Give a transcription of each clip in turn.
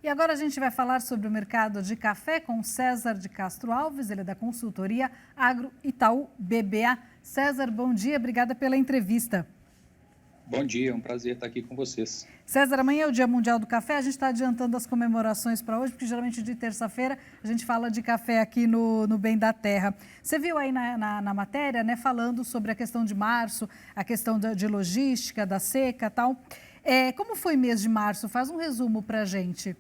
E agora a gente vai falar sobre o mercado de café com César de Castro Alves, ele é da consultoria Agro Itaú BBA. César, bom dia, obrigada pela entrevista. Bom dia, é um prazer estar aqui com vocês. César, amanhã é o Dia Mundial do Café, a gente está adiantando as comemorações para hoje, porque geralmente de terça-feira a gente fala de café aqui no Bem da Terra. Você viu aí na matéria, né, falando sobre a questão de março, a questão de logística, da seca e tal. Como foi mês de março? Faz um resumo para a gente.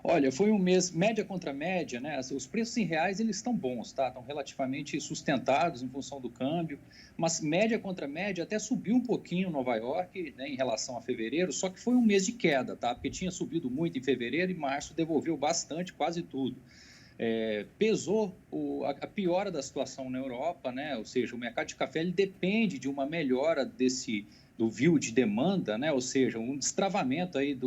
Olha, foi um mês média contra média, né? Os preços em reais eles estão bons, tá? Estão relativamente sustentados em função do câmbio, mas média contra média até subiu um pouquinho em Nova York, né, em relação a fevereiro, só que foi um mês de queda, tá? Porque tinha subido muito em fevereiro e março devolveu bastante, quase tudo. Pesou a piora da situação na Europa, né? Ou seja, o mercado de café ele depende de uma melhora do view de demanda, né? Ou seja, um destravamento aí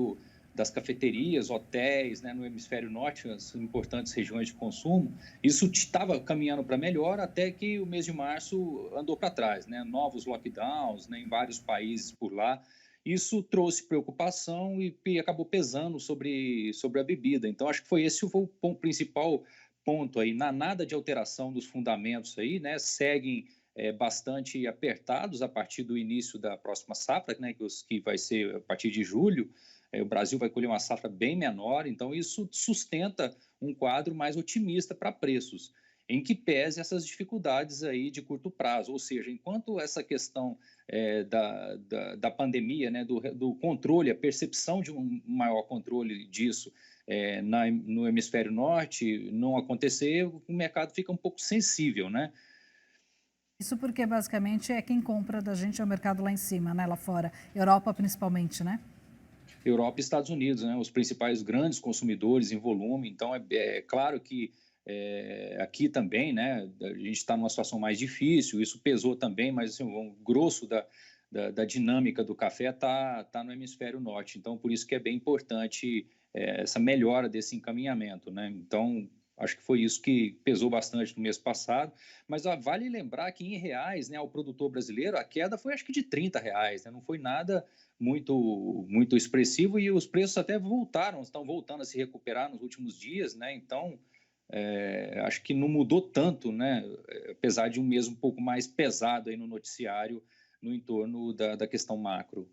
das cafeterias, hotéis, né, no hemisfério norte, as importantes regiões de consumo. Isso estava caminhando para melhor até que o mês de março andou para trás, né? Novos lockdowns, né, em vários países por lá. Isso trouxe preocupação e acabou pesando sobre a bebida. Então, acho que esse foi o principal ponto aí. Nada de alteração dos fundamentos aí, né? Seguem bastante apertados a partir do início da próxima safra, né? Que vai ser a partir de julho. O Brasil vai colher uma safra bem menor, então isso sustenta um quadro mais otimista para preços, em que pese essas dificuldades aí de curto prazo, ou seja, enquanto essa questão da pandemia, né, do controle, a percepção de um maior controle disso no hemisfério norte não acontecer, o mercado fica um pouco sensível, né? Isso porque basicamente é quem compra da gente é o mercado lá em cima, né, lá fora, Europa principalmente, né? Europa e Estados Unidos, né, os principais grandes consumidores em volume. Então, é claro que aqui também, né, a gente está numa situação mais difícil, isso pesou também, mas assim, o grosso da dinâmica do café tá no hemisfério norte. Então, por isso que é bem importante essa melhora desse encaminhamento, né? Então, acho que foi isso que pesou bastante no mês passado, mas vale lembrar que em reais, né, ao produtor brasileiro, a queda foi acho que de R$ 30, né? Não foi nada muito expressivo e os preços até estão voltando a se recuperar nos últimos dias, né? Então, acho que não mudou tanto, né? Apesar de um mês um pouco mais pesado aí no noticiário no entorno da questão macro.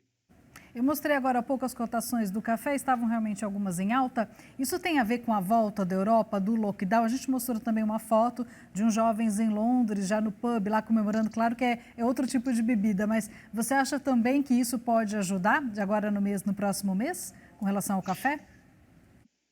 Eu mostrei agora há pouco as cotações do café, estavam realmente algumas em alta. Isso tem a ver com a volta da Europa, do lockdown? A gente mostrou também uma foto de uns jovens em Londres, já no pub, lá comemorando. Claro que é outro tipo de bebida, mas você acha também que isso pode ajudar, de agora no próximo mês, com relação ao café?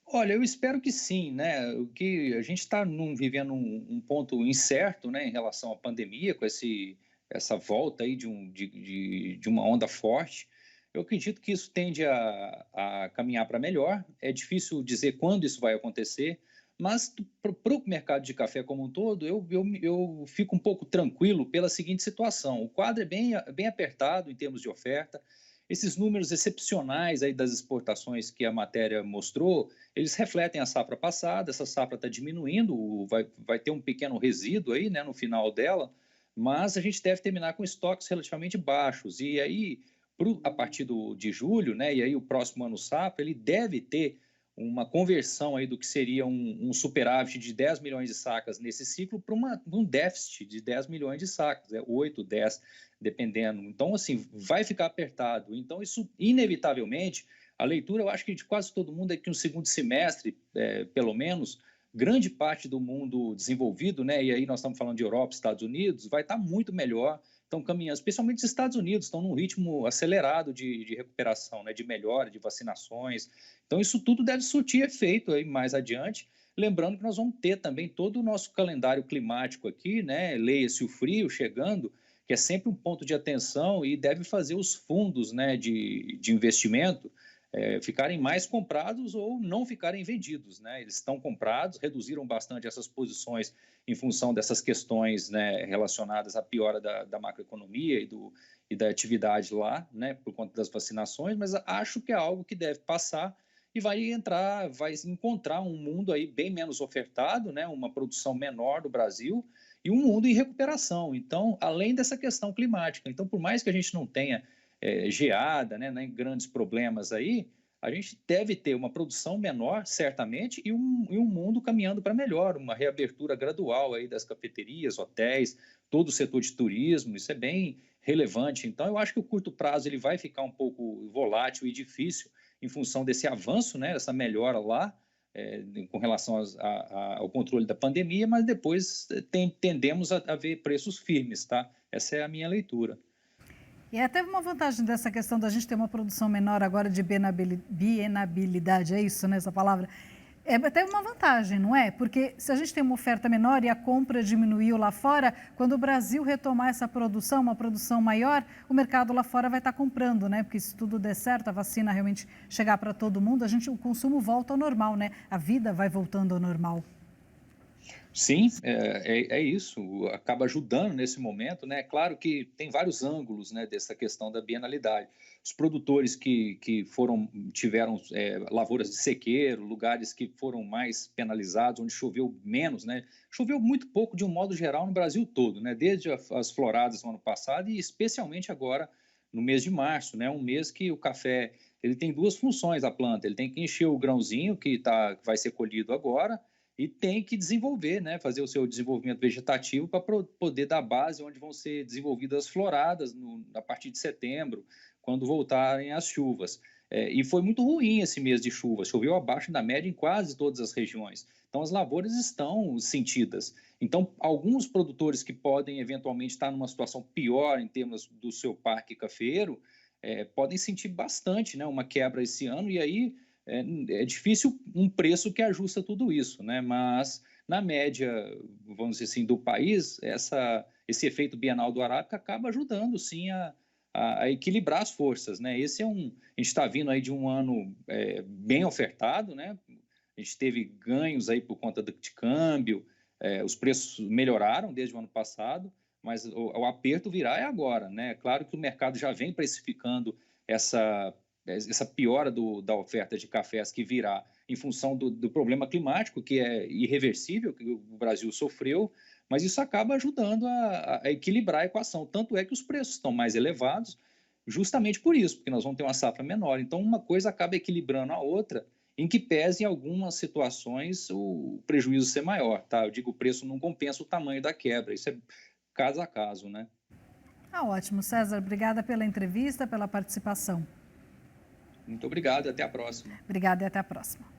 Olha, eu espero que sim, né? O que a gente está vivendo um ponto incerto, né, em relação à pandemia, com essa volta aí de uma onda forte. Eu acredito que isso tende a caminhar para melhor. É difícil dizer quando isso vai acontecer, mas para o mercado de café como um todo, eu fico um pouco tranquilo pela seguinte situação: o quadro é bem apertado em termos de oferta. Esses números excepcionais aí das exportações que a matéria mostrou, eles refletem a safra passada. Essa safra está diminuindo, vai ter um pequeno resíduo aí, né, no final dela, mas a gente deve terminar com estoques relativamente baixos. E aí, a partir de julho, né, e aí o próximo ano safra, ele deve ter uma conversão aí do que seria um superávit de 10 milhões de sacas nesse ciclo para um déficit de 10 milhões de sacas, 8, 10, dependendo. Então, assim, vai ficar apertado. Então, isso, inevitavelmente, a leitura, eu acho que de quase todo mundo é que no segundo semestre, pelo menos, grande parte do mundo desenvolvido, né, e aí nós estamos falando de Europa, Estados Unidos, vai estar muito melhor, estão caminhando, especialmente os Estados Unidos, estão num ritmo acelerado de recuperação, né, de melhora, de vacinações. Então, isso tudo deve surtir efeito aí mais adiante. Lembrando que nós vamos ter também todo o nosso calendário climático aqui, né, leia-se o frio chegando, que é sempre um ponto de atenção e deve fazer os fundos, né, de investimento ficarem mais comprados ou não ficarem vendidos, né? Eles estão comprados, reduziram bastante essas posições em função dessas questões, né, relacionadas à piora da macroeconomia e da atividade lá, né, por conta das vacinações, mas acho que é algo que deve passar e vai encontrar um mundo aí bem menos ofertado, né, uma produção menor do Brasil e um mundo em recuperação. Então, além dessa questão climática, então, por mais que a gente não tenha geada, né, grandes problemas aí, a gente deve ter uma produção menor, certamente, e um mundo caminhando para melhor, uma reabertura gradual aí das cafeterias, hotéis, todo o setor de turismo, isso é bem relevante. Então, eu acho que o curto prazo ele vai ficar um pouco volátil e difícil em função desse avanço, né, essa melhora lá, com relação ao controle da pandemia, mas depois tendemos a ver preços firmes, tá? Essa é a minha leitura. E até uma vantagem dessa questão da gente ter uma produção menor agora de bienabilidade, é isso, né, essa palavra? É até uma vantagem, não é? Porque se a gente tem uma oferta menor e a compra diminuiu lá fora, quando o Brasil retomar essa produção, uma produção maior, o mercado lá fora vai estar comprando, né? Porque se tudo der certo, a vacina realmente chegar para todo mundo, o consumo volta ao normal, né? A vida vai voltando ao normal. Sim, é isso, acaba ajudando nesse momento, né? Claro que tem vários ângulos, né, dessa questão da bienalidade. Os produtores que tiveram lavouras de sequeiro, lugares que foram mais penalizados, onde choveu menos, né? Choveu muito pouco de um modo geral no Brasil todo, né? Desde as floradas no ano passado e especialmente agora no mês de março, né? Um mês que o café ele tem duas funções, a planta, ele tem que encher o grãozinho que vai ser colhido agora e tem que desenvolver, né, fazer o seu desenvolvimento vegetativo para poder dar base onde vão ser desenvolvidas as floradas a partir de setembro, quando voltarem as chuvas. E foi muito ruim esse mês de chuva, choveu abaixo da média em quase todas as regiões. Então, as lavouras estão sentidas. Então, alguns produtores que podem eventualmente estar numa situação pior em termos do seu parque cafeiro, podem sentir bastante, né, uma quebra esse ano, e aí é difícil um preço que ajusta tudo isso, né? Mas, na média, vamos dizer assim, do país, esse efeito bienal do Arábica acaba ajudando, sim, a equilibrar as forças, né? A gente está vindo aí de um ano bem ofertado, né? A gente teve ganhos aí por conta de câmbio, os preços melhoraram desde o ano passado, mas o aperto virá é agora, né? Claro que o mercado já vem precificando essa piora da oferta de cafés que virá em função do problema climático, que é irreversível, que o Brasil sofreu, mas isso acaba ajudando a equilibrar a equação. Tanto é que os preços estão mais elevados, justamente por isso, porque nós vamos ter uma safra menor. Então, uma coisa acaba equilibrando a outra, em que pese em algumas situações o prejuízo ser maior. Tá? Eu digo, o preço não compensa o tamanho da quebra, isso é caso a caso, né? Ah, ótimo, César. Obrigada pela entrevista, pela participação. Muito obrigado e até a próxima. Obrigada e até a próxima.